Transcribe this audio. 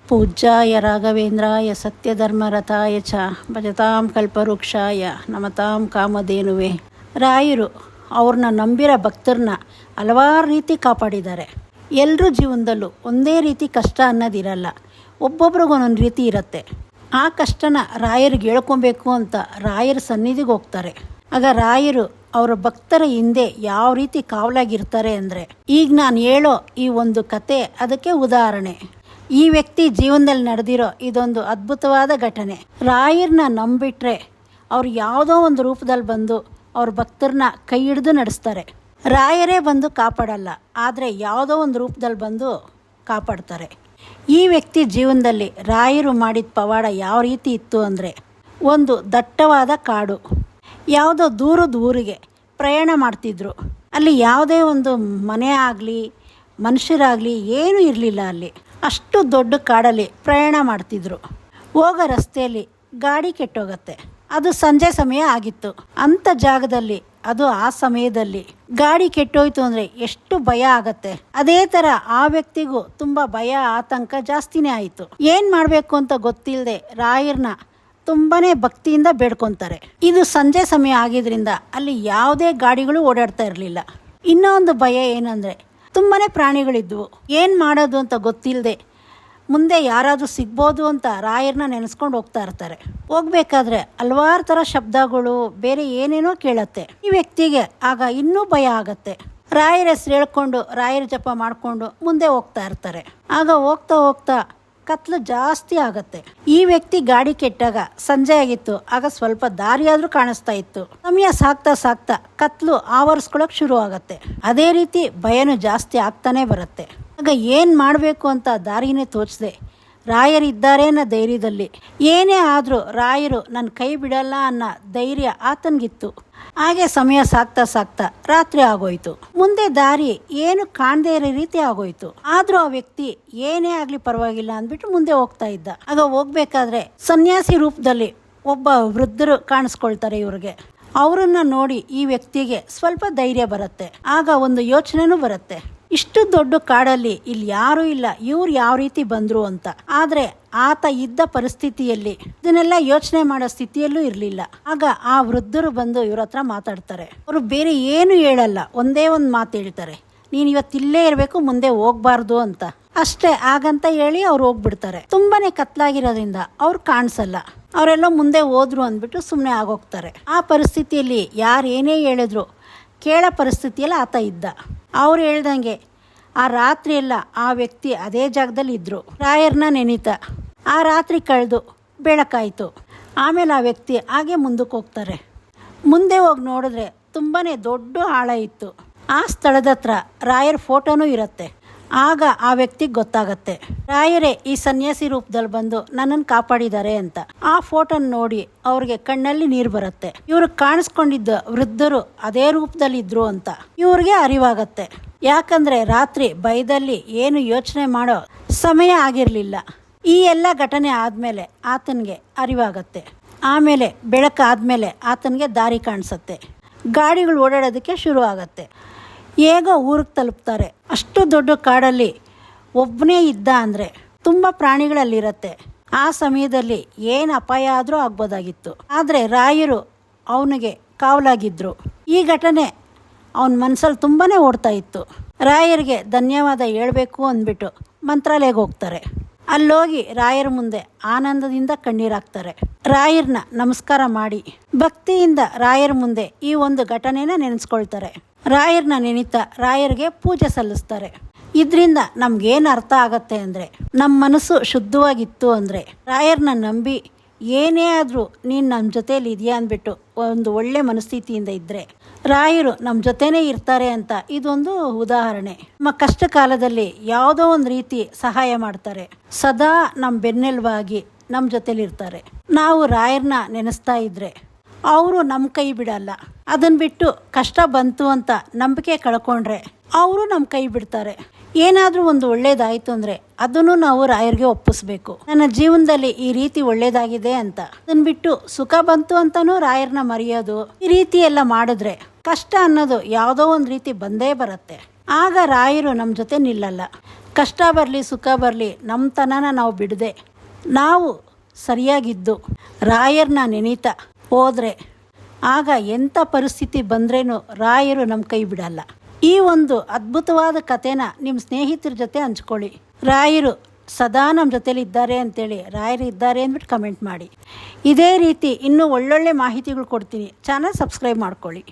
ಪೂಜ್ಯಾಯ ರಾಘವೇಂದ್ರಾಯ ಸತ್ಯಧರ್ಮರಥಾಯ ಚ ಭಜತಾಂ ಕಲ್ಪವೃಕ್ಷಾಯ ನಮತಾಂ ಕಾಮಧೇನುವೆ. ರಾಯರು ಅವ್ರನ್ನ ನಂಬಿರೋ ಭಕ್ತರನ್ನ ಹಲವಾರು ರೀತಿ ಕಾಪಾಡಿದ್ದಾರೆ. ಎಲ್ಲರ ಜೀವನದಲ್ಲೂ ಒಂದೇ ರೀತಿ ಕಷ್ಟ ಅನ್ನೋದಿರಲ್ಲ, ಒಬ್ಬೊಬ್ರಿಗೂ ಒಂದೊಂದು ರೀತಿ ಇರುತ್ತೆ. ಆ ಕಷ್ಟನ ರಾಯರಿಗೆ ಹೇಳ್ಕೊಬೇಕು ಅಂತ ರಾಯರ ಸನ್ನಿಧಿಗೆ ಹೋಗ್ತಾರೆ. ಆಗ ರಾಯರು ಅವರ ಭಕ್ತರ ಹಿಂದೆ ಯಾವ ರೀತಿ ಕಾವಲಾಗಿರ್ತಾರೆ ಅಂದರೆ, ಈಗ ನಾನು ಹೇಳೋ ಈ ಒಂದು ಕತೆ ಅದಕ್ಕೆ ಉದಾಹರಣೆ. ಈ ವ್ಯಕ್ತಿ ಜೀವನದಲ್ಲಿ ನಡೆದಿರೋ ಇದೊಂದು ಅದ್ಭುತವಾದ ಘಟನೆ. ರಾಯರನ್ನ ನಂಬಿಟ್ರೆ ಅವ್ರು ಯಾವುದೋ ಒಂದು ರೂಪದಲ್ಲಿ ಬಂದು ಅವ್ರ ಭಕ್ತರನ್ನ ಕೈ ಹಿಡಿದು ನಡೆಸ್ತಾರೆ. ರಾಯರೇ ಬಂದು ಕಾಪಾಡಲ್ಲ, ಆದರೆ ಯಾವುದೋ ಒಂದು ರೂಪದಲ್ಲಿ ಬಂದು ಕಾಪಾಡ್ತಾರೆ. ಈ ವ್ಯಕ್ತಿ ಜೀವನದಲ್ಲಿ ರಾಯರು ಮಾಡಿದ ಪವಾಡ ಯಾವ ರೀತಿ ಇತ್ತು ಅಂದರೆ, ಒಂದು ದಟ್ಟವಾದ ಕಾಡು, ಯಾವುದೋ ದೂರದ ಊರಿಗೆ ಪ್ರಯಾಣ ಮಾಡ್ತಿದ್ರು. ಅಲ್ಲಿ ಯಾವುದೇ ಒಂದು ಮನೆ ಆಗಲಿ ಮನುಷ್ಯರಾಗಲಿ ಏನೂ ಇರಲಿಲ್ಲ. ಅಲ್ಲಿ ಅಷ್ಟು ದೊಡ್ಡ ಕಾಡಲ್ಲಿ ಪ್ರಯಾಣ ಮಾಡ್ತಿದ್ರು. ಹೋಗೋ ರಸ್ತೆಯಲ್ಲಿ ಗಾಡಿ ಕೆಟ್ಟೋಗತ್ತೆ. ಅದು ಸಂಜೆ ಸಮಯ ಆಗಿತ್ತು. ಅಂಥ ಜಾಗದಲ್ಲಿ ಅದು ಆ ಸಮಯದಲ್ಲಿ ಗಾಡಿ ಕೆಟ್ಟೋಯ್ತು ಅಂದರೆ ಎಷ್ಟು ಭಯ ಆಗತ್ತೆ. ಅದೇ ಥರ ಆ ವ್ಯಕ್ತಿಗೂ ತುಂಬ ಭಯ ಆತಂಕ ಜಾಸ್ತಿನೇ ಆಯಿತು. ಏನು ಮಾಡಬೇಕು ಅಂತ ಗೊತ್ತಿಲ್ಲದೆ ರಾಯರನ್ನ ತುಂಬಾ ಭಕ್ತಿಯಿಂದ ಬೇಡ್ಕೊತಾರೆ. ಇದು ಸಂಜೆ ಸಮಯ ಆಗಿದ್ರಿಂದ ಅಲ್ಲಿ ಯಾವುದೇ ಗಾಡಿಗಳು ಓಡಾಡ್ತಾ ಇರಲಿಲ್ಲ. ಇನ್ನೊಂದು ಭಯ ಏನಂದರೆ, ತುಂಬಾ ಪ್ರಾಣಿಗಳಿದ್ವು. ಏನು ಮಾಡೋದು ಅಂತ ಗೊತ್ತಿಲ್ಲದೆ ಮುಂದೆ ಯಾರಾದರೂ ಸಿಗ್ಬೋದು ಅಂತ ರಾಯರನ್ನ ನೆನೆಸ್ಕೊಂಡು ಹೋಗ್ತಾ ಇರ್ತಾರೆ. ಹೋಗ್ಬೇಕಾದ್ರೆ ಹಲವಾರು ಥರ ಶಬ್ದಗಳು ಬೇರೆ ಏನೇನೋ ಕೇಳತ್ತೆ. ಈ ವ್ಯಕ್ತಿಗೆ ಆಗ ಇನ್ನೂ ಭಯ ಆಗತ್ತೆ. ರಾಯರ ಹೆಸರು ಹೇಳ್ಕೊಂಡು ರಾಯರ ಜಪ ಮಾಡಿಕೊಂಡು ಮುಂದೆ ಹೋಗ್ತಾ ಇರ್ತಾರೆ. ಆಗ ಹೋಗ್ತಾ ಹೋಗ್ತಾ ಕತ್ಲು ಜಾಸ್ತಿ ಆಗತ್ತೆ. ಈ ವ್ಯಕ್ತಿ ಗಾಡಿ ಕೆಟ್ಟಾಗ ಸಂಜೆ ಆಗಿತ್ತು. ಆಗ ಸ್ವಲ್ಪ ದಾರಿಯಾದ್ರೂ ಕಾಣಿಸ್ತಾ ಇತ್ತು. ಸಮಯ ಸಾಕ್ತಾ ಸಾಕ್ತಾ ಕತ್ಲು ಆವರಿಸ್ಕೊಳಕ್ ಶುರು ಆಗತ್ತೆ. ಅದೇ ರೀತಿ ಭಯನೂ ಜಾಸ್ತಿ ಆಗ್ತಾನೆ ಬರುತ್ತೆ. ಆಗ ಏನು ಮಾಡಬೇಕು ಅಂತ ದಾರಿನೇ ತೋಚದೆ ರಾಯರಿದ್ದಾರೆ ಅನ್ನೋ ಧೈರ್ಯದಲ್ಲಿ ಏನೇ ಆದರೂ ರಾಯರು ನನ್ನ ಕೈ ಬಿಡಲ್ಲ ಅನ್ನೋ ಧೈರ್ಯ ಆತನಿಗಿತ್ತು. ಹಾಗೆ ಸಮಯ ಸಾಕ್ತಾ ಸಾಕ್ತಾ ರಾತ್ರಿ ಆಗೋಯ್ತು. ಮುಂದೆ ದಾರಿ ಏನು ಕಾಣದೇ ಇರೋ ರೀತಿ ಆಗೋಯ್ತು. ಆದರೂ ಆ ವ್ಯಕ್ತಿ ಏನೇ ಆಗಲಿ ಪರವಾಗಿಲ್ಲ ಅಂದ್ಬಿಟ್ಟು ಮುಂದೆ ಹೋಗ್ತಾ ಇದ್ದ. ಆಗ ಹೋಗ್ಬೇಕಾದ್ರೆ ಸನ್ಯಾಸಿ ರೂಪದಲ್ಲಿ ಒಬ್ಬ ವೃದ್ಧರು ಕಾಣಿಸ್ಕೊಳ್ತಾರೆ ಇವ್ರಿಗೆ. ಅವರನ್ನ ನೋಡಿ ಈ ವ್ಯಕ್ತಿಗೆ ಸ್ವಲ್ಪ ಧೈರ್ಯ ಬರುತ್ತೆ. ಆಗ ಒಂದು ಯೋಚನೆನೂ ಬರುತ್ತೆ, ಇಷ್ಟು ದೊಡ್ಡ ಕಾಡಲ್ಲಿ ಇಲ್ಲಿ ಯಾರೂ ಇಲ್ಲ, ಇವ್ರು ಯಾವ ರೀತಿ ಬಂದ್ರು ಅಂತ. ಆದ್ರೆ ಆತ ಇದ್ದ ಪರಿಸ್ಥಿತಿಯಲ್ಲಿ ಇದನ್ನೆಲ್ಲ ಯೋಚನೆ ಮಾಡೋ ಸ್ಥಿತಿಯಲ್ಲೂ ಇರಲಿಲ್ಲ. ಆಗ ಆ ವೃದ್ಧರು ಬಂದು ಇವ್ರ ಹತ್ರ ಮಾತಾಡ್ತಾರೆ. ಅವರು ಬೇರೆ ಏನು ಹೇಳಲ್ಲ, ಒಂದೇ ಒಂದು ಮಾತು ಹೇಳ್ತಾರೆ, ನೀನು ಇವತ್ತಿಲ್ಲೇ ಇರಬೇಕು, ಮುಂದೆ ಹೋಗ್ಬಾರ್ದು ಅಂತ ಅಷ್ಟೇ. ಆಗಂತ ಹೇಳಿ ಅವ್ರು ಹೋಗ್ಬಿಡ್ತಾರೆ. ತುಂಬಾನೇ ಕತ್ಲಾಗಿರೋದ್ರಿಂದ ಅವ್ರು ಕಾಣಿಸಲ್ಲ. ಅವರೆಲ್ಲ ಮುಂದೆ ಹೋದ್ರು ಅಂದ್ಬಿಟ್ಟು ಸುಮ್ಮನೆ ಆಗೋಗ್ತಾರೆ. ಆ ಪರಿಸ್ಥಿತಿಯಲ್ಲಿ ಯಾರು ಏನೇ ಹೇಳಿದ್ರು ಕೇಳೋ ಪರಿಸ್ಥಿತಿಯಲ್ಲಿ ಆತ ಇದ್ದ. ಅವ್ರು ಹೇಳ್ದಂಗೆ ಆ ರಾತ್ರಿ ಎಲ್ಲ ಆ ವ್ಯಕ್ತಿ ಅದೇ ಜಾಗದಲ್ಲಿ ಇದ್ರು. ರಾಯರನ್ನ ನೆನೀತ ಆ ರಾತ್ರಿ ಕಳೆದು ಬೆಳಕಾಯಿತು. ಆಮೇಲೆ ಆ ವ್ಯಕ್ತಿ ಹಾಗೆ ಮುಂದಕ್ಕೆ ಹೋಗ್ತಾರೆ. ಮುಂದೆ ಹೋಗಿ ನೋಡಿದ್ರೆ ತುಂಬಾ ದೊಡ್ಡ ಆಳ ಇತ್ತು. ಆ ಸ್ಥಳದ ಹತ್ರ ರಾಯರ ಫೋಟೋನೂ ಇರುತ್ತೆ. ಆಗ ಆ ವ್ಯಕ್ತಿಗೆ ಗೊತ್ತಾಗತ್ತೆ, ರಾಯರೇ ಈ ಸನ್ಯಾಸಿ ರೂಪದಲ್ಲಿ ಬಂದು ನನ್ನನ್ನು ಕಾಪಾಡಿದ್ದಾರೆ ಅಂತ. ಆ ಫೋಟೋನ ನೋಡಿ ಅವ್ರಿಗೆ ಕಣ್ಣಲ್ಲಿ ನೀರು ಬರುತ್ತೆ. ಇವ್ರಿಗೆ ಕಾಣಿಸ್ಕೊಂಡಿದ್ದ ವೃದ್ಧರು ಅದೇ ರೂಪದಲ್ಲಿ ಇದ್ರು ಅಂತ ಇವ್ರಿಗೆ ಅರಿವಾಗತ್ತೆ. ಯಾಕಂದ್ರೆ ರಾತ್ರಿ ಭಯದಲ್ಲಿ ಏನು ಯೋಚನೆ ಮಾಡೋ ಸಮಯ ಆಗಿರಲಿಲ್ಲ. ಈ ಎಲ್ಲ ಘಟನೆ ಆದಮೇಲೆ ಆತನಿಗೆ ಅರಿವಾಗತ್ತೆ. ಆಮೇಲೆ ಬೆಳಕಾದ್ಮೇಲೆ ಆತನಿಗೆ ದಾರಿ ಕಾಣಿಸುತ್ತೆ. ಗಾಡಿಗಳು ಓಡಾಡೋದಕ್ಕೆ ಶುರು ಆಗತ್ತೆ. ಹೇಗೋ ಊರಿಗೆ ತಲುಪ್ತಾರೆ. ಅಷ್ಟು ದೊಡ್ಡ ಕಾಡಲ್ಲಿ ಒಬ್ಬನೇ ಇದ್ದ ಅಂದರೆ ತುಂಬ ಪ್ರಾಣಿಗಳಲ್ಲಿರುತ್ತೆ. ಆ ಸಮಯದಲ್ಲಿ ಏನು ಅಪಾಯ ಆದರೂ ಆಗ್ಬೋದಾಗಿತ್ತು. ಆದರೆ ರಾಯರು ಅವನಿಗೆ ಕಾವಲಾಗಿದ್ದರು. ಈ ಘಟನೆ ಅವನ ಮನಸ್ಸಲ್ಲಿ ತುಂಬಾ ಓಡ್ತಾ ಇತ್ತು. ರಾಯರಿಗೆ ಧನ್ಯವಾದ ಹೇಳಬೇಕು ಅಂದ್ಬಿಟ್ಟು ಮಂತ್ರಾಲಯಕ್ಕೆ ಹೋಗ್ತಾರೆ. ಅಲ್ಲೋಗಿ ರಾಯರ ಮುಂದೆ ಆನಂದದಿಂದ ಕಣ್ಣೀರಾಕ್ತಾರೆ. ರಾಯರನ್ನ ನಮಸ್ಕಾರ ಮಾಡಿ ಭಕ್ತಿಯಿಂದ ರಾಯರ ಮುಂದೆ ಈ ಒಂದು ಘಟನೆನ ನೆನೆಸ್ಕೊಳ್ತಾರೆ. ರಾಯರನ್ನ ನೆನೀತಾ ರಾಯರಿಗೆ ಪೂಜೆ ಸಲ್ಲಿಸ್ತಾರೆ. ಇದರಿಂದ ನಮ್ಗೇನು ಅರ್ಥ ಆಗತ್ತೆ ಅಂದರೆ, ನಮ್ಮ ಮನಸ್ಸು ಶುದ್ಧವಾಗಿತ್ತು ಅಂದರೆ ರಾಯರನ್ನ ನಂಬಿ ಏನೇ ಆದರೂ ನೀನು ನಮ್ಮ ಜೊತೇಲಿ ಇದೆಯಾ ಅಂದ್ಬಿಟ್ಟು ಒಂದು ಒಳ್ಳೆ ಮನಸ್ಥಿತಿಯಿಂದ ಇದ್ದರೆ ರಾಯರು ನಮ್ಮ ಜೊತೆನೇ ಇರ್ತಾರೆ ಅಂತ ಇದೊಂದು ಉದಾಹರಣೆ. ನಮ್ಮ ಕಷ್ಟ ಕಾಲದಲ್ಲಿ ಯಾವುದೋ ಒಂದು ರೀತಿ ಸಹಾಯ ಮಾಡ್ತಾರೆ. ಸದಾ ನಮ್ಮ ಬೆನ್ನೆಲುಬಾಗಿ ನಮ್ಮ ಜೊತೆಲಿರ್ತಾರೆ. ನಾವು ರಾಯರನ್ನ ನೆನೆಸ್ತಾ ಇದ್ರೆ ಅವರು ನಮ್ಮ ಕೈ ಬಿಡಲ್ಲ. ಅದನ್ನು ಬಿಟ್ಟು ಕಷ್ಟ ಬಂತು ಅಂತ ನಂಬಿಕೆ ಕಳ್ಕೊಂಡ್ರೆ ಅವರು ನಮ್ಮ ಕೈ ಬಿಡ್ತಾರೆ. ಏನಾದರೂ ಒಂದು ಒಳ್ಳೇದಾಯಿತು ಅಂದರೆ ಅದನ್ನು ನಾವು ರಾಯರಿಗೆ ಒಪ್ಪಿಸ್ಬೇಕು. ನನ್ನ ಜೀವನದಲ್ಲಿ ಈ ರೀತಿ ಒಳ್ಳೇದಾಗಿದೆ ಅಂತ ಅದನ್ನು ಬಿಟ್ಟು ಸುಖ ಬಂತು ಅಂತಲೂ ರಾಯರನ್ನ ಮರೆಯೋದು, ಈ ರೀತಿ ಎಲ್ಲ ಮಾಡಿದ್ರೆ ಕಷ್ಟ ಅನ್ನೋದು ಯಾವುದೋ ಒಂದು ರೀತಿ ಬಂದೇ ಬರುತ್ತೆ. ಆಗ ರಾಯರು ನಮ್ಮ ಜೊತೆ ನಿಲ್ಲಲ್ಲ. ಕಷ್ಟ ಬರಲಿ ಸುಖ ಬರಲಿ ನಮ್ಮತನನ ನಾವು ಬಿಡದೆ ನಾವು ಸರಿಯಾಗಿದ್ದು ರಾಯರನ್ನ ನೆನೀತಾ ಹೋದರೆ ಆಗ ಎಂಥ ಪರಿಸ್ಥಿತಿ ಬಂದ್ರೇನು ರಾಯರು ನಮ್ಮ ಕೈ ಬಿಡಲ್ಲ. ಈ ಒಂದು ಅದ್ಭುತವಾದ ಕಥೆನ ನಿಮ್ಮ ಸ್ನೇಹಿತರ ಜೊತೆ ಹಂಚ್ಕೊಳ್ಳಿ. ರಾಯರು ಸದಾ ನಮ್ಮ ಜೊತೇಲಿ ಇದ್ದಾರೆ ಅಂತೇಳಿ ರಾಯರು ಇದ್ದಾರೆ ಅಂದ್ಬಿಟ್ಟು ಕಮೆಂಟ್ ಮಾಡಿ. ಇದೇ ರೀತಿ ಇನ್ನೂ ಒಳ್ಳೊಳ್ಳೆ ಮಾಹಿತಿಗಳು ಕೊಡ್ತೀನಿ. ಚಾನಲ್ ಸಬ್ಸ್ಕ್ರೈಬ್ ಮಾಡ್ಕೊಳ್ಳಿ.